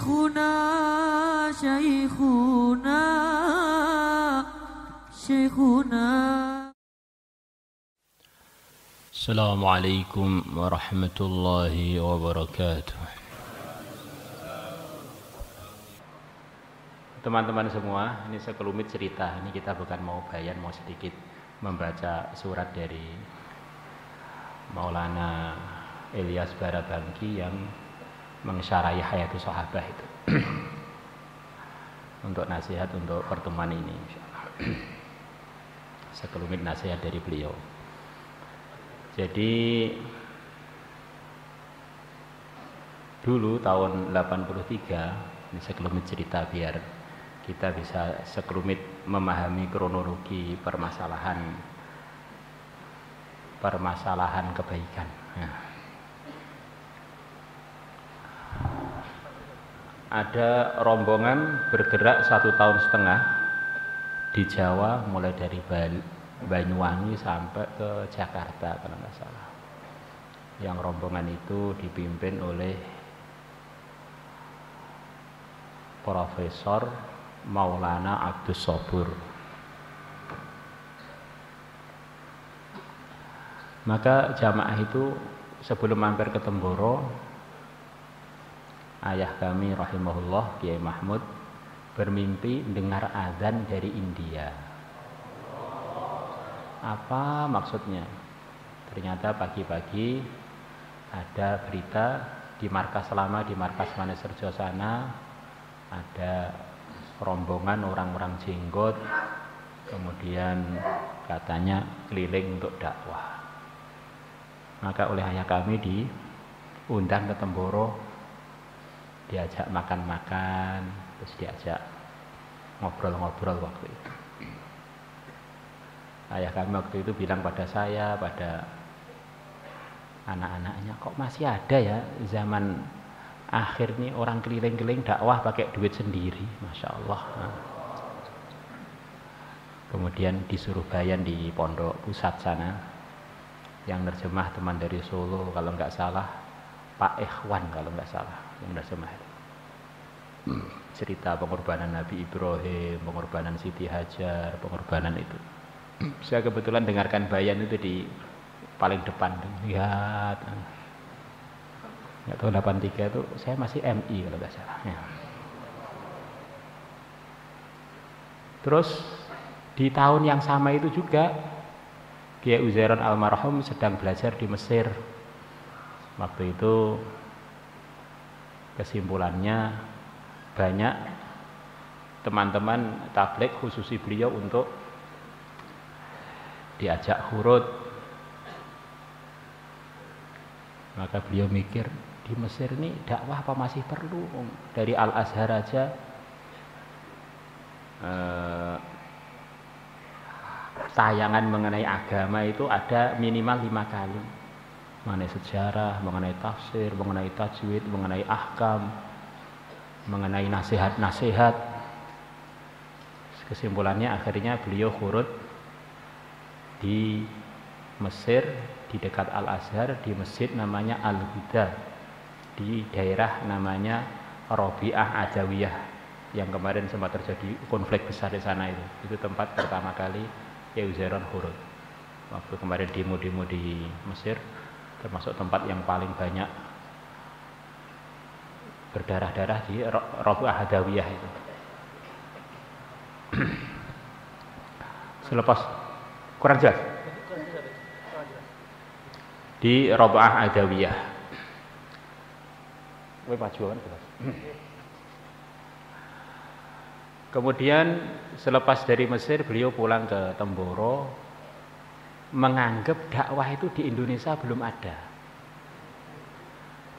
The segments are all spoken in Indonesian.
Syekhuna Syekhuna Syekhuna. Assalamualaikum warahmatullahi wabarakatuh. Teman-teman semua, ini sekelumit cerita. Ini kita bukan mau bayan, mau sedikit membaca surat dari Maulana Ilyas Barabangki yang mensyarahi Hayatus Sahabah itu. Untuk nasihat untuk pertemuan ini, insyaallah. Sekelumit nasihat dari beliau. Jadi dulu tahun 83, ini sekelumit cerita biar kita bisa sekelumit memahami kronologi permasalahan kebaikan. Nah, ada rombongan bergerak 1,5 tahun di Jawa, mulai dari Banyuwangi sampai ke Jakarta kalau nggak salah. Yang rombongan itu dipimpin oleh Profesor Maulana Abdus Sobur. Maka jamaah itu sebelum mampir ke Temboro, ayah kami rahimahullah Kiai Mahmud bermimpi dengar azan dari India. Apa maksudnya? Ternyata pagi-pagi ada berita di markas lama, di markas Maneserjo sana ada rombongan orang-orang jenggot, kemudian katanya keliling untuk dakwah. Maka oleh ayah kami diundang ke Temboro, diajak makan-makan, terus diajak ngobrol-ngobrol waktu itu. Ayah kami waktu itu bilang pada saya, pada anak-anaknya, kok masih ada ya zaman akhir nih orang keliling-keliling dakwah pakai duit sendiri, Masya Allah. Nah. Kemudian disuruh bayan di pondok pusat sana, yang nerjemah teman dari Solo kalau nggak salah, Pak Ikhwan kalau nggak salah yang nerjemah. Cerita pengorbanan Nabi Ibrahim, pengorbanan Siti Hajar, pengorbanan itu. Saya kebetulan dengarkan bayan itu di paling depan. Lihat, nggak tahu 83 itu saya masih MI kalau nggak salah. Ya. Terus di tahun yang sama itu juga Kiai Uzairon almarhum sedang belajar di Mesir. Waktu itu kesimpulannya banyak teman-teman tabligh khususi beliau untuk diajak hurut. Maka beliau mikir, di Mesir ini dakwah apa masih perlu? Dari Al-Azhar aja tayangan mengenai agama itu ada minimal 5 kali, mengenai sejarah, mengenai tafsir, mengenai tajwid, mengenai ahkam, mengenai nasihat-nasihat. Kesimpulannya akhirnya beliau hurut di Mesir, di dekat Al-Azhar, di masjid namanya Al-Huda, di daerah namanya Robiah Adawiyah, yang kemarin sempat terjadi konflik besar di sana itu. Itu tempat pertama kali Kiai Uzairon hurut. Waktu kemarin demo-demo di Mesir, termasuk tempat yang paling banyak berdarah-darah di Robiah Adawiyah itu. Selepas kurang jelas di Robiah Adawiyah. Kemudian selepas dari Mesir beliau pulang ke Temboro, menganggap dakwah itu di Indonesia belum ada.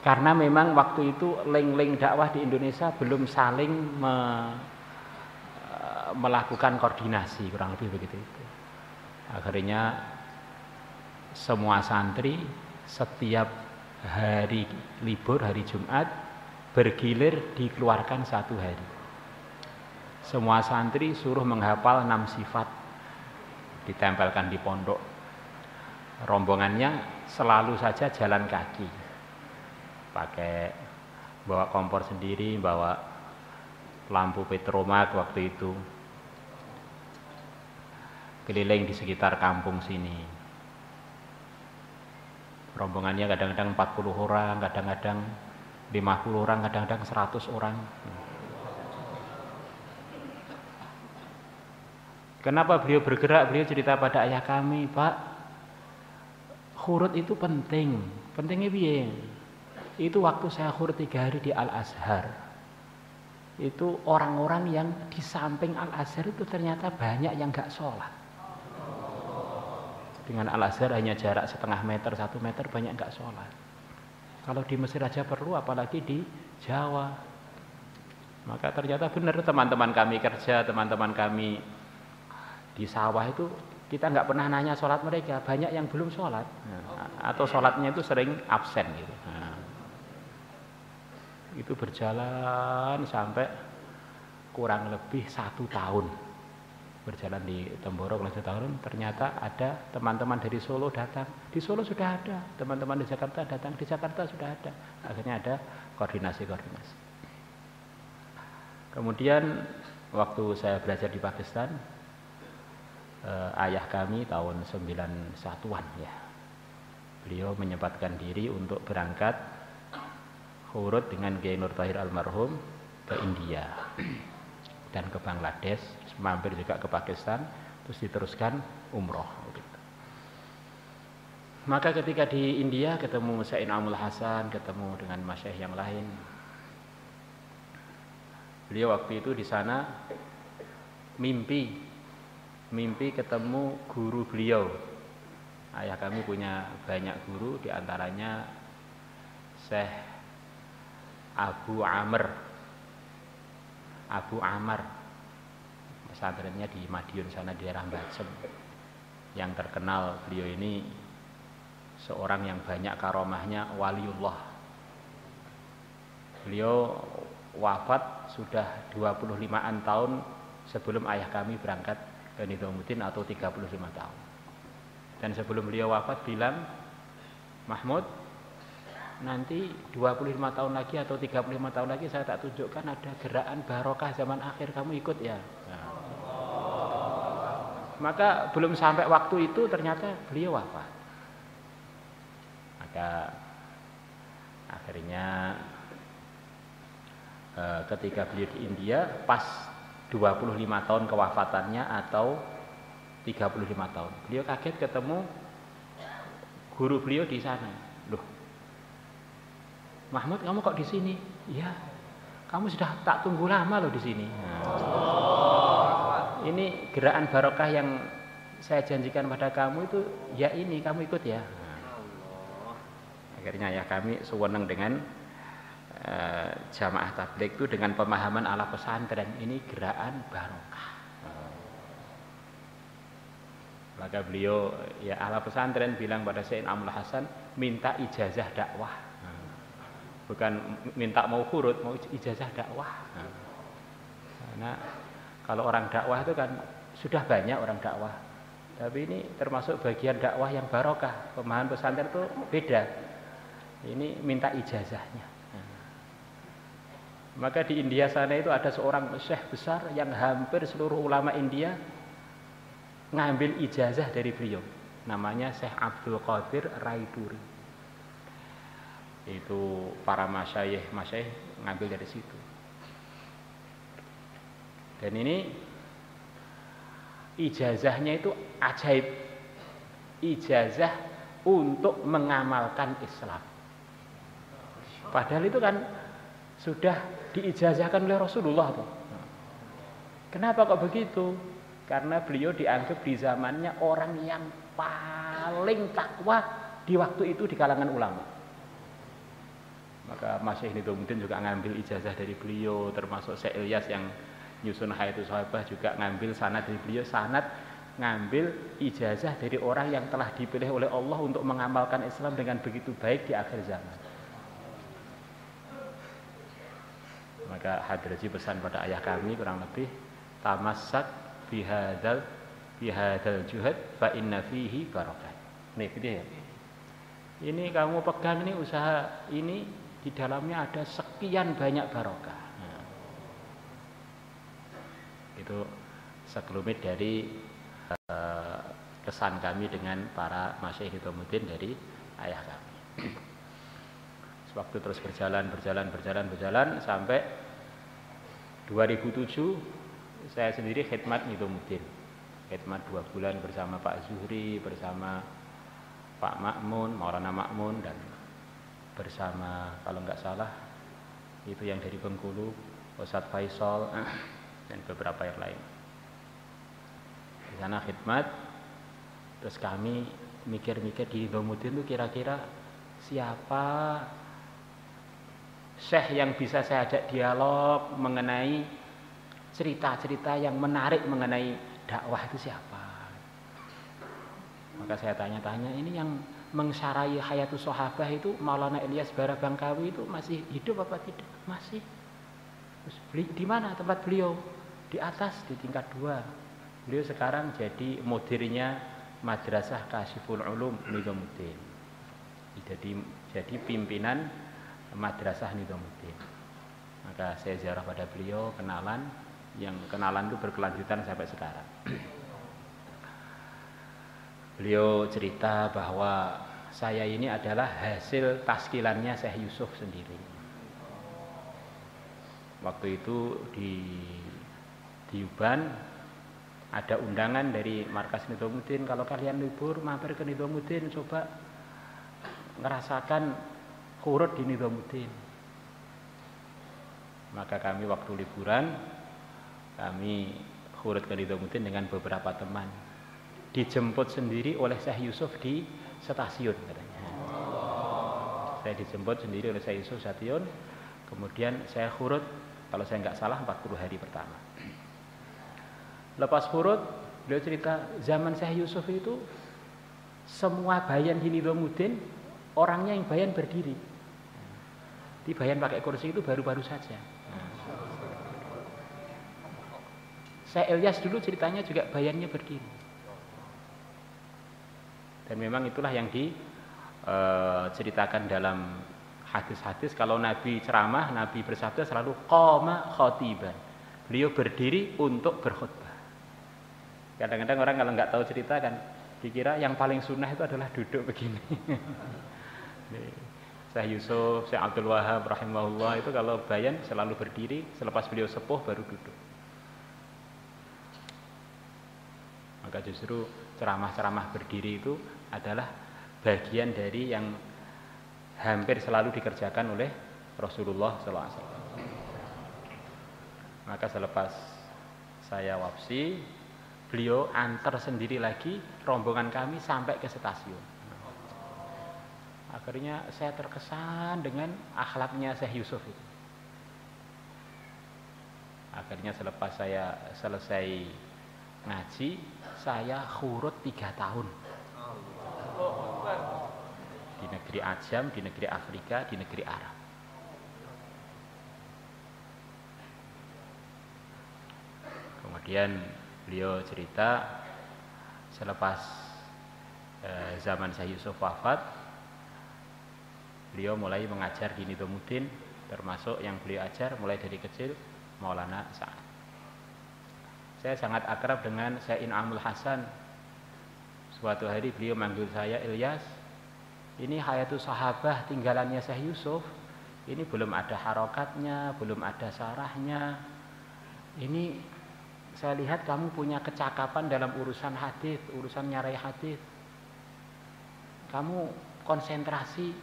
Karena memang waktu itu link-link dakwah di Indonesia belum saling melakukan koordinasi, kurang lebih begitu itu. Akhirnya semua santri setiap hari libur, hari Jumat bergilir dikeluarkan 1 hari. Semua santri suruh menghafal 6 sifat, ditempelkan di pondok. Rombongannya selalu saja jalan kaki, pakai bawa kompor sendiri, bawa lampu petromak waktu itu, keliling di sekitar kampung sini. Rombongannya kadang-kadang 40 orang, kadang-kadang 50 orang, kadang-kadang 100 orang. Kenapa beliau bergerak? Beliau cerita pada ayah kami, Pak, khurut itu penting. Pentingnya piye? Itu waktu saya khurut 3 hari di Al-Azhar. Itu orang-orang yang di samping Al-Azhar itu ternyata banyak yang gak sholat. Dengan Al-Azhar hanya jarak setengah meter, 1 meter, banyak gak sholat. Kalau di Mesir aja perlu, apalagi di Jawa. Maka ternyata benar teman-teman kami kerja, teman-teman kami di sawah itu kita nggak pernah nanya sholat mereka, banyak yang belum sholat, atau sholatnya itu sering absen gitu. Itu berjalan sampai kurang lebih 1 tahun berjalan di Temboro, 1 tahun. Ternyata ada teman-teman dari Solo datang, di Solo sudah ada, teman-teman di Jakarta datang, di Jakarta sudah ada. Akhirnya ada koordinasi. Kemudian waktu saya belajar di Pakistan, ayah kami tahun 91-an ya, beliau menyempatkan diri untuk berangkat khurut dengan Kiai Nur Tahir almarhum ke India dan ke Bangladesh, mampir juga ke Pakistan, terus diteruskan umroh gitu. Maka ketika di India ketemu Sayyid Amul Hasan, ketemu dengan masyayikh yang lain, beliau waktu itu di sana mimpi ketemu guru beliau. Ayah kami punya banyak guru, diantaranya Syekh Abu Amr, pesantrennya di Madiun sana, di daerah Bacem. Yang terkenal beliau ini seorang yang banyak karomahnya, waliullah. Beliau wafat sudah 25-an tahun sebelum ayah kami berangkat ke Nizamuddin, atau 35 tahun. Dan sebelum beliau wafat bilang, Mahmud, nanti 25 tahun lagi atau 35 tahun lagi saya tak tunjukkan ada gerakan barokah zaman akhir, kamu ikut ya. Nah. Maka belum sampai waktu itu ternyata beliau wafat. Maka akhirnya ketika beliau di India pas 25 tahun kewafatannya atau 35 tahun, beliau kaget ketemu guru beliau di sana. Loh, Mahmud, kamu kok di sini? Iya, kamu sudah tak tunggu lama loh di sini. Nah, ini gerakan barokah yang saya janjikan pada kamu itu, ya ini kamu ikut ya. Nah, akhirnya ya kami sewenang dengan jamaah tabligh itu dengan pemahaman ala pesantren, ini gerakan barokah. Maka beliau ya ala pesantren bilang pada Sayyid Amul Hasan, minta ijazah dakwah. Bukan minta mau khurut, mau ijazah dakwah. Karena kalau orang dakwah itu kan sudah banyak orang dakwah, tapi ini termasuk bagian dakwah yang barokah. Pemahaman pesantren itu beda. Ini minta ijazahnya. Maka di India sana itu ada seorang syekh besar yang hampir seluruh ulama India ngambil ijazah dari beliau. Namanya Syekh Abdul Qadir Raiduri. Itu para masyayikh ngambil dari situ. Dan ini ijazahnya itu ajaib. Ijazah untuk mengamalkan Islam. Padahal itu kan sudah diijazahkan oleh Rasulullah tuh. Kenapa kok begitu? Karena beliau dianggap di zamannya orang yang paling takwa di waktu itu di kalangan ulama. Maka Masyaikh Nizamuddin juga ngambil ijazah dari beliau, termasuk Syekh Ilyas yang nyusun Hayatus Sahabah juga ngambil sanad dari beliau. Sanad ngambil ijazah dari orang yang telah dipilih oleh Allah untuk mengamalkan Islam dengan begitu baik di akhir zaman. Maka Hadraji pesan pada ayah kami kurang lebih, tamassak bihadzal juhad fa inna fihi barakah. Nih gitu ya. Ini kamu pegang ini usaha ini, di dalamnya ada sekian banyak barokah. Nah, itu sekelumit dari kesan kami dengan para Masyaikh Nidhamuddin dari ayah kami. Waktu terus berjalan sampai 2007 saya sendiri khidmat Nidhamuddin. Khidmat 2 bulan bersama Pak Zuhri, bersama Pak Makmun, Maulana Makmun, dan bersama kalau nggak salah itu yang dari Bengkulu, Ustadz Faisal dan beberapa yang lain. Di sana khidmat, terus kami mikir-mikir di Nidhamuddin itu kira-kira siapa syekh yang bisa saya ajak dialog mengenai cerita-cerita yang menarik mengenai dakwah itu siapa. Maka saya tanya-tanya, ini yang mengsarai Hayatus Sahabah itu Maulana Ilyas Barabangkawi itu masih hidup apa tidak? Masih. Terus di mana tempat beliau? Di atas, di tingkat 2. Beliau sekarang jadi mudirnya Madrasah Kasyiful Ulum Nidhamuddin. Jadi pimpinan Madrasah Nidhamuddin. Maka saya ziarah pada beliau, kenalan, yang kenalan itu berkelanjutan sampai sekarang. Beliau cerita bahwa saya ini adalah hasil taskilannya Syekh Yusuf sendiri. Waktu itu di Uban ada undangan dari markas Nidhamuddin, kalau kalian libur mampir ke Nidhamuddin, coba ngerasakan khurut di Nidhamuddin. Maka kami waktu liburan kami khurut ke Nidhamuddin dengan beberapa teman. Dijemput sendiri oleh Syekh Yusuf di stasiun katanya. Saya dijemput sendiri oleh Syekh Yusuf stasiun, kemudian saya khurut kalau saya nggak salah 40 hari pertama. Lepas khurut, beliau cerita zaman Syekh Yusuf itu semua bayan di Nidhamuddin orangnya yang bayan berdiri. Di bayan pakai kursi itu baru-baru saja. Syekh Ilyas dulu ceritanya juga bayannya berdiri. Dan memang itulah yang diceritakan dalam hadis-hadis, kalau Nabi ceramah, Nabi bersabda selalu qoma khotiban. Beliau berdiri untuk berkhutbah. Kadang-kadang orang kalau nggak tahu cerita kan dikira yang paling sunnah itu adalah duduk begini. Syekh Yusuf, Syekh Abdul Wahab rahimahullah itu kalau bayan selalu berdiri, selepas beliau sepuh baru duduk. Maka justru ceramah-ceramah berdiri itu adalah bagian dari yang hampir selalu dikerjakan oleh Rasulullah SAW. Maka selepas saya wafsi, beliau antar sendiri lagi rombongan kami sampai ke stasiun. Akhirnya saya terkesan dengan akhlaknya Syekh Yusuf itu. Akhirnya selepas saya selesai ngaji, saya khurut 3 tahun. Di negeri Ajam, di negeri Afrika, di negeri Arab. Kemudian beliau cerita selepas zaman Syekh Yusuf wafat, beliau mulai mengajar di Nidhamuddin, termasuk yang beliau ajar mulai dari kecil Maulana Sa'ad. Saya sangat akrab dengan Syekh In'amul Hasan. Suatu hari beliau manggil saya, Ilyas, ini Hayatus Sahabah tinggalannya Syekh Yusuf, ini belum ada harokatnya, belum ada sarahnya. Ini saya lihat kamu punya kecakapan dalam urusan hadis, urusan nyarai hadis. Kamu konsentrasi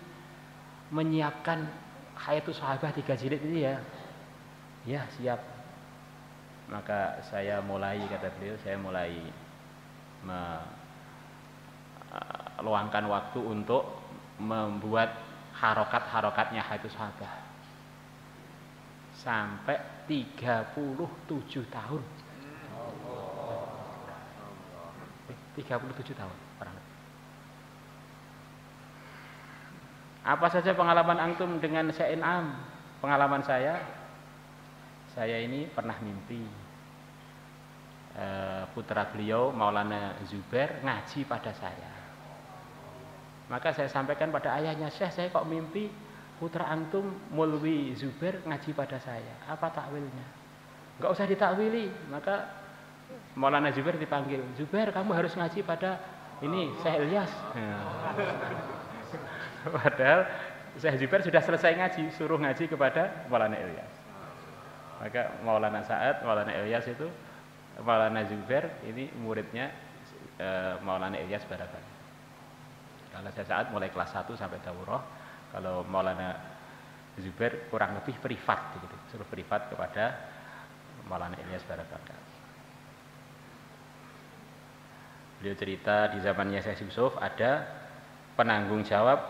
menyiapkan Hayatus Sahabah 3 jilid ini ya. Ya, siap. Maka saya mulai, kata beliau, saya mulai meluangkan waktu untuk membuat harokat-harokatnya Hayatus Sahabah. Sampai 37 tahun. 37 tahun. Apa saja pengalaman antum dengan Syekh In'am? Pengalaman saya ini pernah mimpi putra beliau Maulana Zubair ngaji pada saya. Maka saya sampaikan pada ayahnya, Syekh, saya kok mimpi putra antum Mulwi Zubair ngaji pada saya. Apa takwilnya? Enggak usah ditakwili. Maka Maulana Zubair dipanggil. Zubair, kamu harus ngaji pada ini Syekh Ilyas. Padahal Syekh Zubair sudah selesai ngaji, suruh ngaji kepada Maulana Ilyas. Maka Maulana Sa'ad, Maulana Ilyas itu, Maulana Zubair ini muridnya Maulana Ilyas Barakat. Kalau Syekh Sa'ad mulai kelas 1 sampai daurah, kalau Maulana Zubair kurang lebih privat gitu, suruh privat kepada Maulana Ilyas Barakat. Beliau cerita di zamannya Syekh Yusuf ada penanggung jawab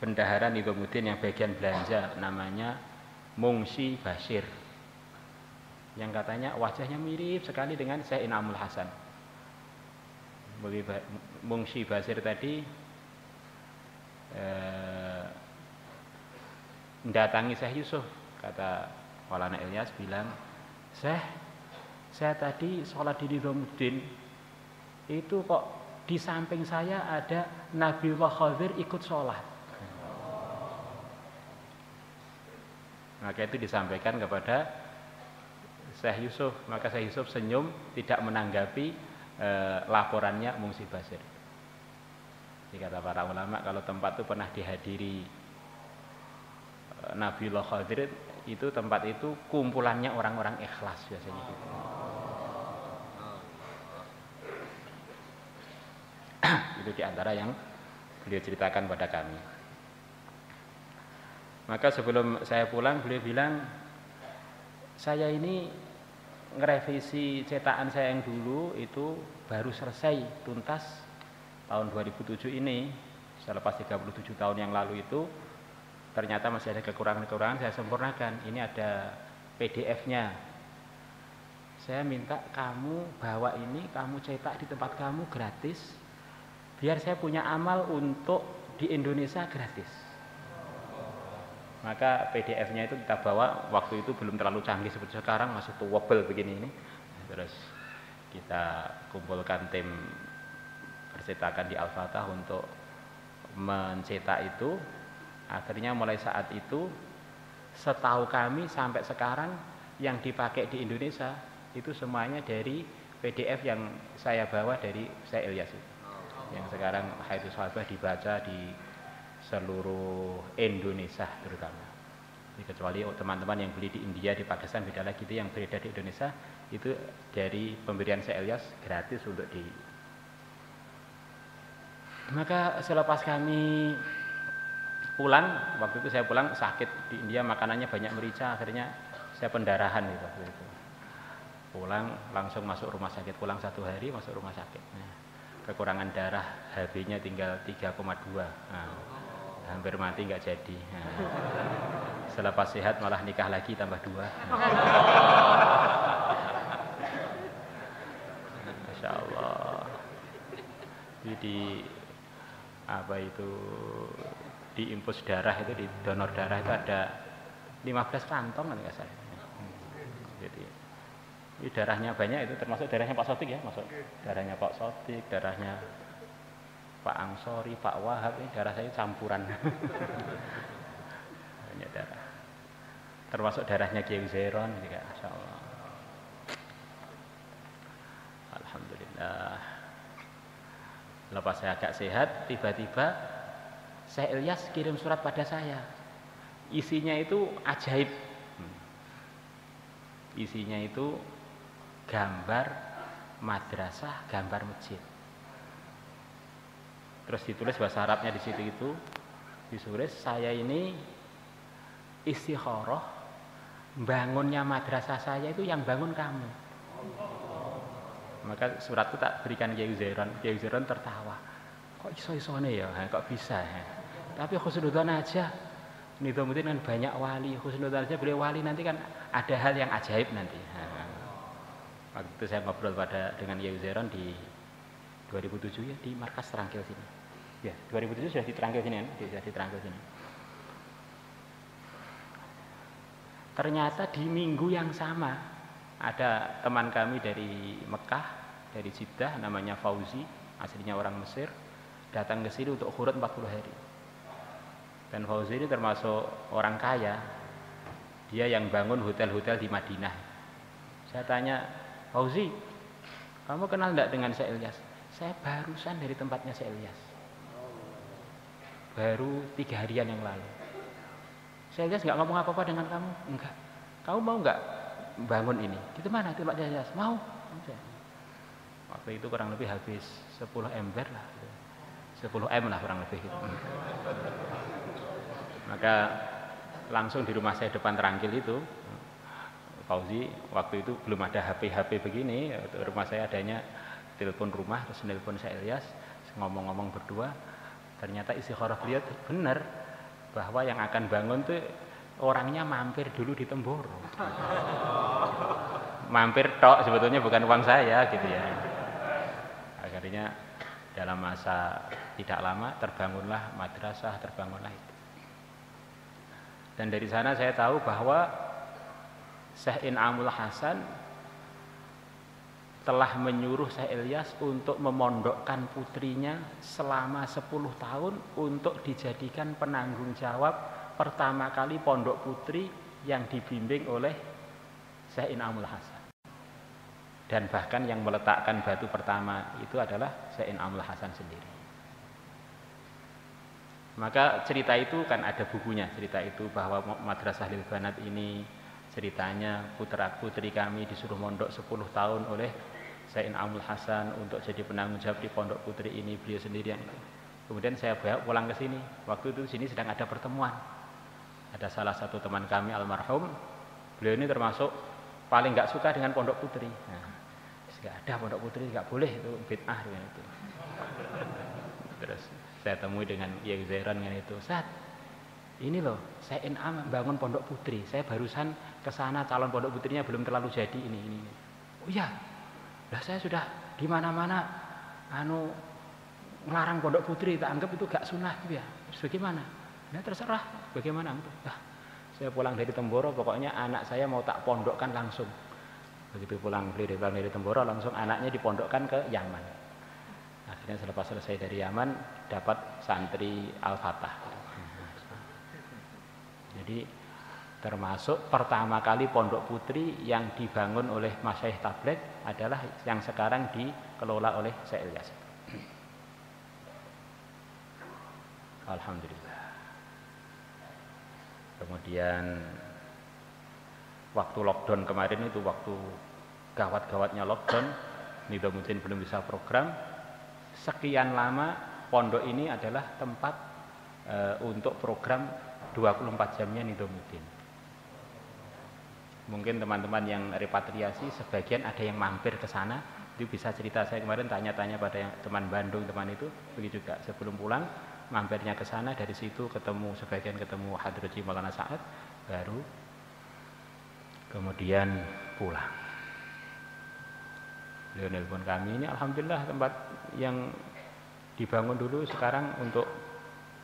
bendahara Nizamuddin yang bagian belanja namanya Mungsi Basir, yang katanya wajahnya mirip sekali dengan Syekh Inamul Hasan. Mungsi Basir tadi mendatangi Syekh Yusuf, kata Maulana Ilyas bilang, Syekh, saya tadi sholat di Nizamuddin itu kok di samping saya ada Nabiullah Khadir ikut sholat. Maka itu disampaikan kepada Syekh Yusuf. Maka Syekh Yusuf senyum, tidak menanggapi laporannya Mungsi Basir. Jadi kata para ulama, kalau tempat itu pernah dihadiri Nabiullah Khadir, itu tempat itu kumpulannya orang-orang ikhlas biasanya gitu. Itu diantara yang beliau ceritakan pada kami. Maka sebelum saya pulang, beliau bilang, saya ini ngerevisi cetakan saya yang dulu itu baru selesai tuntas tahun 2007 ini. Selepas 37 tahun yang lalu itu ternyata masih ada kekurangan-kekurangan, saya sempurnakan. Ini ada PDF-nya. Saya minta kamu bawa ini, kamu cetak di tempat kamu gratis, biar saya punya amal untuk di Indonesia gratis. Maka PDF-nya itu kita bawa, waktu itu belum terlalu canggih seperti sekarang, masih tuwebel begini ini. Terus kita kumpulkan tim percetakan di Al-Fatah untuk mencetak itu. Akhirnya mulai saat itu, setahu kami sampai sekarang yang dipakai di Indonesia itu semuanya dari PDF yang saya bawa dari Syekh Ilyas itu. Yang sekarang Haidus Sahabah dibaca di seluruh Indonesia terutama. Jadi kecuali teman-teman yang beli di India, di Pakistan beda lagi, itu yang beredar di Indonesia itu dari pemberian Syekh Ilyas gratis untuk di. Maka selepas kami pulang, waktu itu saya pulang sakit di India, makanannya banyak merica, akhirnya saya pendarahan gitu waktu itu. Pulang langsung masuk rumah sakit, pulang 1 hari masuk rumah sakit. Kekurangan darah, HB-nya tinggal 3,2. Hampir mati nggak jadi. Selepas sehat malah nikah lagi tambah 2. Masya Allah. Jadi apa itu, di infus darah itu, di donor darah itu ada 15 kantong kan nggak salah. Jadi ini darahnya banyak, itu termasuk darahnya Pak Sotik ya, masuk darahnya Pak Sotik, darahnya Pak Angsori, Pak Wahab, ini darah saya campuran. Banyak darah. Termasuk darahnya Kiai Zeron juga, Masya Allah. Alhamdulillah. Lepas saya agak sehat, tiba-tiba Syekh Ilyas kirim surat pada saya. Isinya itu ajaib. Isinya itu gambar madrasah, gambar masjid. Terus ditulis bahasa Arabnya di situ itu, ditulis saya ini istikharah, bangunnya madrasah saya itu yang bangun kamu. Maka surat itu tak berikan Kiai Zeron. Kiai Zeron tertawa. Kok iso-isone ya? Kok bisa ya? Tapi khusnudzon aja. Nizamuddin kan banyak wali, khusnudzon aja beliau wali, nanti kan ada hal yang ajaib nanti. Waktu itu saya ngobrol dengan Kiai Zeron di 2007 ya, di markas Terangkil sini. Ya, 2007 sudah di Terangkil sini kan? Sudah di Terangkil sini. Ternyata di minggu yang sama ada teman kami dari Mekah, dari Jeddah, namanya Fauzi, aslinya orang Mesir, datang ke sini untuk khurut 40 hari. Dan Fauzi ini termasuk orang kaya. Dia yang bangun hotel-hotel di Madinah. Saya tanya, Fauzi, kamu kenal enggak dengan Syekh Ilyas? Saya barusan dari tempatnya Syekh Ilyas. Baru 3 harian yang lalu. Syekh Ilyas enggak ngomong apa-apa dengan kamu? Enggak. Kamu mau enggak bangun ini? Itu mana tempatnya Syekh Ilyas? Mau. Waktu itu kurang lebih habis 10 ember lah. 10 M lah kurang lebih gitu. Maka langsung di rumah saya depan Terangkil itu, Fauzi waktu itu belum ada HP begini, rumah saya adanya telepon rumah, terus telepon Syekh Ilyas, ngomong-ngomong berdua, ternyata istikharah beliau benar bahwa yang akan bangun tuh orangnya mampir dulu di Temboro. Mampir tok, sebetulnya bukan uang saya gitu ya. Akhirnya dalam masa tidak lama terbangunlah madrasah, terbangunlah itu. Dan dari sana saya tahu bahwa Syekh In'amul Hasan telah menyuruh Syekh Ilyas untuk memondokkan putrinya selama 10 tahun untuk dijadikan penanggung jawab pertama kali pondok putri yang dibimbing oleh Syekh In'amul Hasan. Dan bahkan yang meletakkan batu pertama itu adalah Syekh In'amul Hasan sendiri. Maka cerita itu kan ada bukunya, cerita itu bahwa Madrasah Lil Banat ini ceritanya putra putri kami disuruh mondok 10 tahun oleh Syekh In'amul Hasan untuk jadi penanggung jawab di pondok putri ini, beliau sendirian. Kemudian saya bawa pulang ke sini. Waktu itu di sini sedang ada pertemuan. Ada salah satu teman kami almarhum, beliau ini termasuk paling nggak suka dengan pondok putri. Nah, nggak ada pondok putri, nggak boleh, itu bid'ah dengan itu. Terus saya temui dengan Kiai Zairan dengan itu, Ustaz, ini loh, saya In'am bangun pondok putri, saya barusan ke sana, calon pondok putrinya belum terlalu jadi ini. Oh iya, lah saya sudah di mana-mana ngelarang pondok putri, tak anggap itu gak sunnah gitu ya. Terus bagaimana? Nah terserah, bagaimana? Nah, saya pulang dari Temboro, pokoknya anak saya mau tak pondokkan langsung. Begitu pulang dari Temboro, langsung anaknya dipondokkan ke Yaman. Akhirnya selepas selesai dari Yaman dapat santri Al-Fatah. Jadi termasuk pertama kali pondok putri yang dibangun oleh Masyaikh Tabligh adalah yang sekarang dikelola oleh Syekh Ilyas. Alhamdulillah. Kemudian waktu lockdown kemarin itu, waktu gawat-gawatnya lockdown, Nizamuddin belum bisa program. Sekian lama pondok ini adalah tempat untuk program 24 jamnya Nizamuddin. Mungkin teman-teman yang repatriasi sebagian ada yang mampir ke sana, itu bisa cerita. Saya kemarin tanya-tanya pada yang teman Bandung, teman itu begitu juga sebelum pulang mampirnya ke sana, dari situ sebagian ketemu Hadrati Maulana Sa'ad, baru kemudian pulang. Beliau nelpon kami, ini alhamdulillah tempat yang dibangun dulu sekarang untuk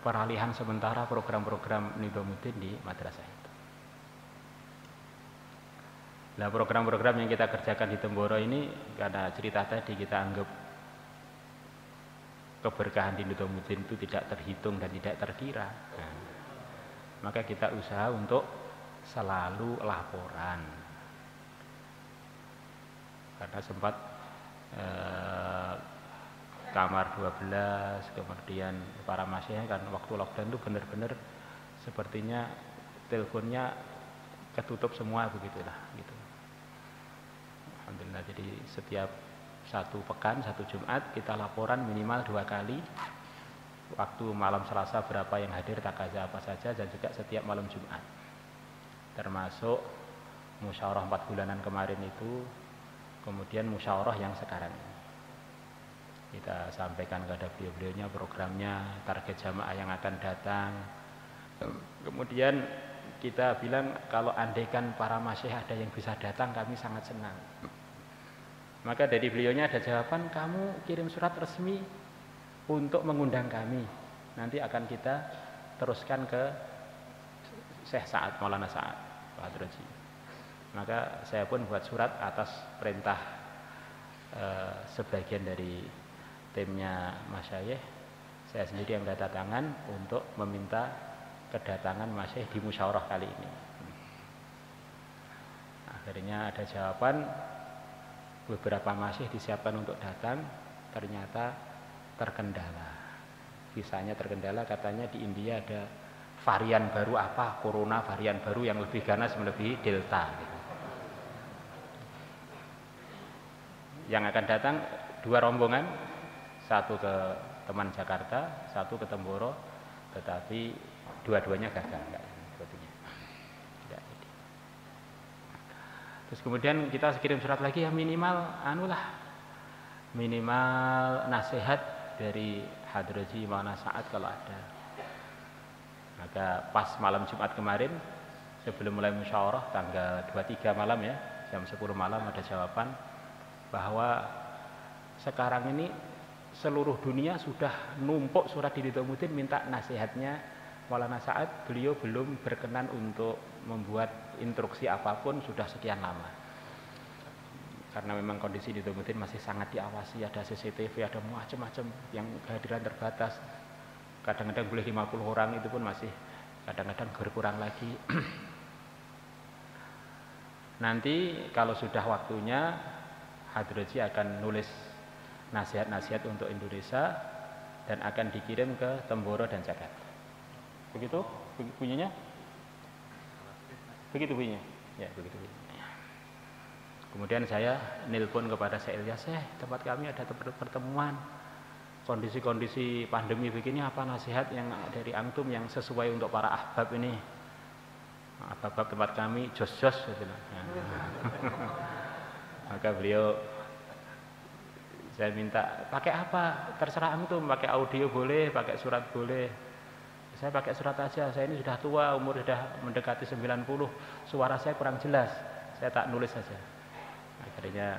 peralihan sementara program-program Nizamuddin di madrasah itu. Nah, program-program yang kita kerjakan di Temboro ini, karena cerita tadi kita anggap keberkahan di Nizamuddin itu tidak terhitung dan tidak terkira. Nah, maka kita usaha untuk selalu laporan. Karena sempat kamar 12, kemudian para masyaikh kan waktu lockdown itu benar-benar sepertinya teleponnya ketutup semua begitulah gitu. Alhamdulillah, jadi setiap satu pekan, satu Jumat kita laporan minimal 2 kali. Waktu malam Selasa berapa yang hadir, takaza apa saja, dan juga setiap malam Jumat. Termasuk musyawarah 4 bulanan kemarin itu, kemudian musyawarah yang sekarang ini. Kita sampaikan kepada beliau-beliaunya programnya, target jamaah yang akan datang. Kemudian kita bilang kalau andaikan para masyaikh ada yang bisa datang, kami sangat senang. Maka dari beliaunya ada jawaban, kamu kirim surat resmi untuk mengundang kami. Nanti akan kita teruskan ke Syekh Sa'ad, Maulana Sa'ad, Pak Hadraji. Maka saya pun buat surat atas perintah sebagian dari timnya Masyayikh, saya sendiri yang tanda tangan untuk meminta kedatangan masih di musyawarah kali ini. Akhirnya ada jawaban, beberapa masih disiapkan untuk datang, ternyata terkendala. Visanya terkendala, katanya di India ada varian baru apa, corona varian baru yang lebih ganas melebihi delta gitu. Yang akan datang 2 rombongan, satu ke teman Jakarta, satu ke Temboro, tetapi dua-duanya gagal sebetulnya. Tidak jadi. Terus kemudian kita kirim surat lagi, ya minimal minimal nasihat dari Hadraji Maulana Sa'ad kalau ada. Maka pas malam Jumat kemarin sebelum mulai musyawarah tanggal 23 malam ya, jam 10 malam ada jawaban bahwa sekarang ini seluruh dunia sudah numpuk surat di Nidhamuddin minta nasihatnya Maulana Sa'ad. Beliau belum berkenan untuk membuat instruksi apapun sudah sekian lama. Karena memang kondisi di Nidhamuddin masih sangat diawasi, ada CCTV, ada macam-macam yang kehadiran terbatas. Kadang-kadang boleh 50 orang, itu pun masih kadang-kadang berkurang lagi. Nanti kalau sudah waktunya, Hadraji akan nulis nasihat-nasihat untuk Indonesia dan akan dikirim ke Temboro dan Jakarta. Begitu bunyinya? Begitu bunyinya? Ya, begitu bunyinya. Kemudian saya nelpon kepada Syekh Ilyas, tempat kami ada pertemuan. Kondisi-kondisi pandemi begini, apa nasihat yang dari antum yang sesuai untuk para ahbab ini? Ahbab tempat kami jos-jos gitu. Maka beliau, saya minta pakai apa? Terserah antum, pakai audio boleh, pakai surat boleh. Saya pakai surat aja, saya ini sudah tua, umur sudah mendekati 90, suara saya kurang jelas. Saya tak nulis saja. Akhirnya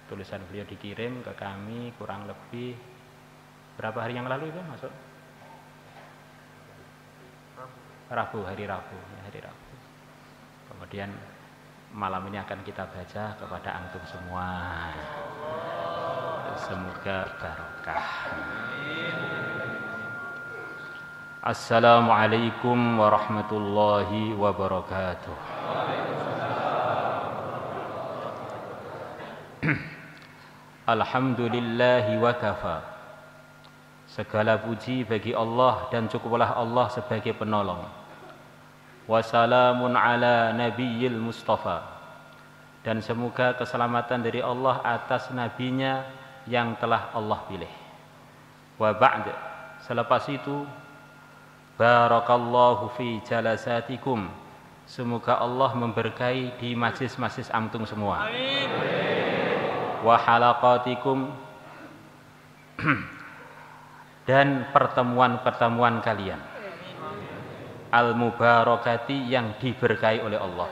tulisan beliau dikirim ke kami kurang lebih berapa hari yang lalu itu masuk? Hari Rabu. Kemudian malam ini akan kita baca kepada antum semua. Semoga barokah. Assalamualaikum warahmatullahi wabarakatuh. Alhamdulillahi wa kafa. Segala puji bagi Allah dan cukuplah Allah sebagai penolong. Wassalamun ala nabiyil mustafa. Dan semoga keselamatan dari Allah atas nabinya yang telah Allah pilih. Wa ba'd. Selepas itu, barakallahu fi jalasatikum. Semoga Allah memberkahi di majlis-majlis antum semua. Amin. Wa halaqatikum. Dan pertemuan-pertemuan kalian al-mubarakati yang diberkahi oleh Allah.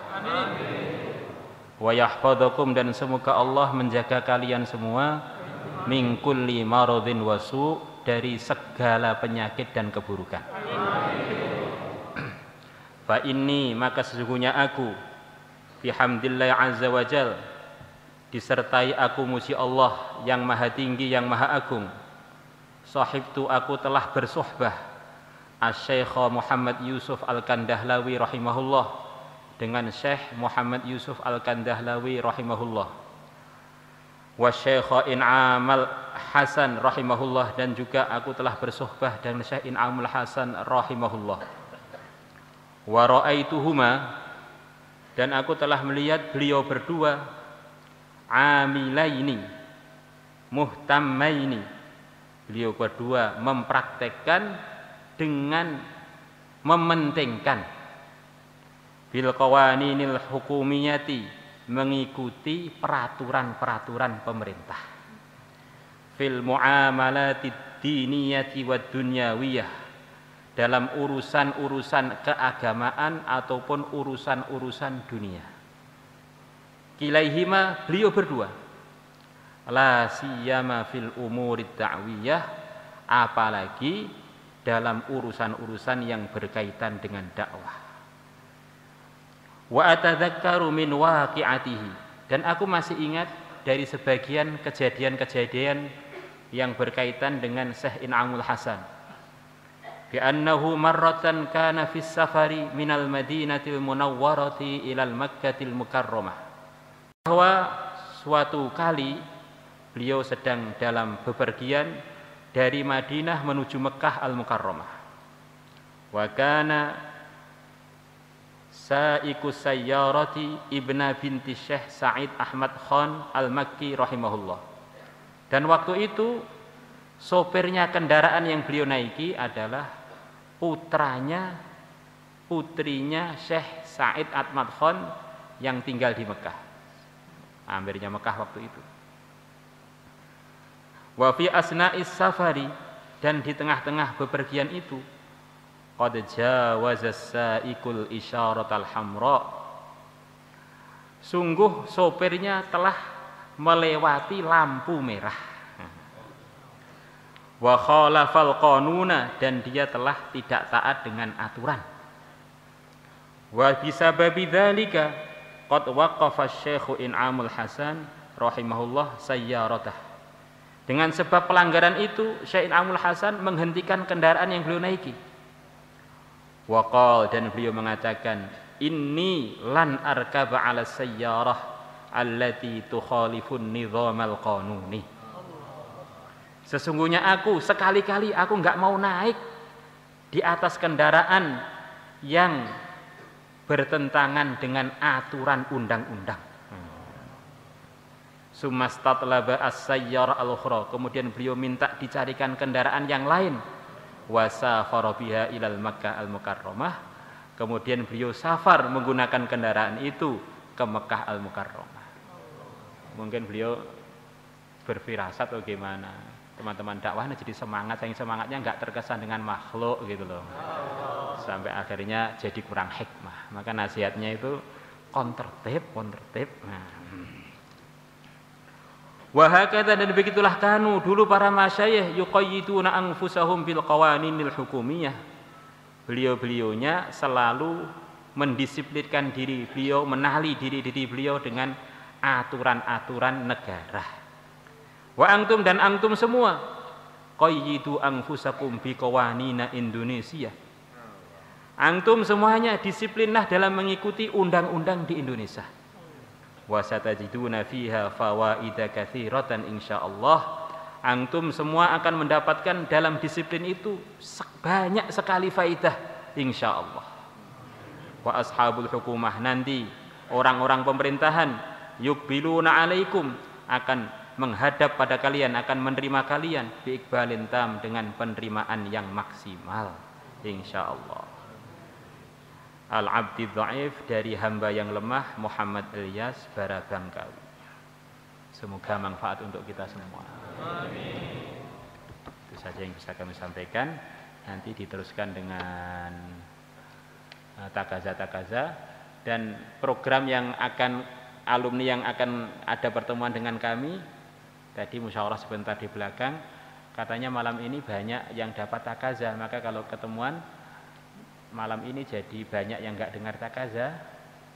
Wa yahfadzakum, dan semoga Allah menjaga kalian semua min kulli maradhin wasu, dari segala penyakit dan keburukan. Fa inni, maka sesungguhnya aku, bihamdillah azza wa jal, disertai aku muji Allah yang maha tinggi yang maha agung. Sahibtu, aku telah bersohbah Asy-Syaikh Muhammad Yusuf Al-Kandahlawi rahimahullah, dengan Syekh Muhammad Yusuf Al-Kandahlawi rahimahullah. Wa Syekh In'amul Hasan rahimahullah, dan juga aku telah bersohbah dengan Syekh In'amul Hasan rahimahullah. Wa ra'aituhuma, dan aku telah melihat beliau berdua amilaini muhtammaini, beliau berdua mempraktekkan dengan mementingkan bil qawaninil hukumiyati, mengikuti peraturan-peraturan pemerintah, fil muamalatid diniyati wad dunyawiyah, dalam urusan-urusan keagamaan ataupun urusan-urusan dunia. Kilaihima, beliau berdua, la siyama fil umurid da'wiyah, apalagi dalam urusan-urusan yang berkaitan dengan dakwah. Wa atadzakkaru min waqi'atihi, dan aku masih ingat dari sebagian kejadian-kejadian yang berkaitan dengan Syekh In'amul Hasan. bi annahu marratan kana fis safari minal madinatil munawwarati ilal makkatil mukarramah, bahwa suatu kali beliau sedang dalam bepergian dari Madinah menuju Mekah al-Mukarramah. Wa kana sa'iqu sayyarati ibna binti Syekh Sa'id Ahmad Khan al-Makki rahimahullah. Dan waktu itu sopirnya kendaraan yang beliau naiki adalah putrinya Syekh Sa'id Ahmad Khan yang tinggal di Mekah. Amirnya Mekah waktu itu. Wa fi asna'is safari, dan di tengah-tengah bepergian itu, qad jawaza sa'iqul isyaratal hamra, sungguh sopirnya telah melewati lampu merah. Wa khalafal qanuna, dan dia telah tidak taat dengan aturan. Wa bisababi dzalika qad waqafa Syekh In'amul Hasan rahimahullah sayyaratah. Dengan sebab pelanggaran itu, Syekh In'amul Hasan menghentikan kendaraan yang beliau naiki. Waqal, dan beliau mengatakan, inni lan arkaba ala sayyarah allati tukhalifun nidhamal qanuni. Sesungguhnya aku sekali-kali aku enggak mau naik di atas kendaraan yang bertentangan dengan aturan undang-undang. Sumastatlaba as-sayyara al-ukhra, kemudian beliau minta dicarikan kendaraan yang lain. Wasafara biha ilal Makkah al-Mukarramah, kemudian beliau safar menggunakan kendaraan itu ke Mekah al-Mukarramah. Mungkin beliau berfirasat atau gimana, teman-teman dakwah jadi semangat, yang semangatnya enggak terkesan dengan makhluk gitu loh, sampai akhirnya jadi kurang hikmah. Maka nasihatnya itu kontertib. Wa hakadha, dan begitulah kanu dulu para masyayikh yuqayyiduna anfusahum bil qawaninil hukumiyah. Beliau-beliaunya selalu mendisiplinkan diri beliau, menahli diri beliau dengan aturan-aturan negara. Wa antum, dan antum semua, qayyidu anfusakum bi qawanina Indonesia. Antum semuanya disiplinlah dalam mengikuti undang-undang di Indonesia. Wa satajiduna fiha fawaida katsiratan insyaallah. Antum semua akan mendapatkan dalam disiplin itu banyak sekali faidah insyaallah. Wa ashabul hukumah, nanti orang-orang pemerintahan, yukbiluna alaikum, akan menghadap pada kalian, akan menerima kalian biiqbalin tam, dengan penerimaan yang maksimal insyaallah. Al-Abdi Dhaif, dari hamba yang lemah, Muhammad Ilyas Barabangkawi. Semoga manfaat untuk kita semua. Amin. Itu saja yang bisa kami sampaikan. Nanti diteruskan dengan takaza dan program yang akan, alumni yang akan ada pertemuan dengan kami. Tadi musyawarah sebentar di belakang, katanya malam ini banyak yang dapat takaza, maka kalau ketemuan malam ini jadi banyak yang enggak dengar takaza,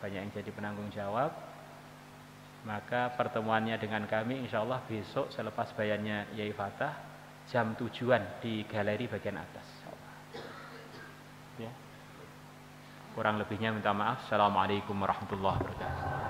banyak yang jadi penanggung jawab. Maka pertemuannya dengan kami insyaallah besok selepas bayannya Yai Fatah jam 7-an di galeri bagian atas. Ya. Kurang lebihnya minta maaf. Assalamualaikum warahmatullahi wabarakatuh.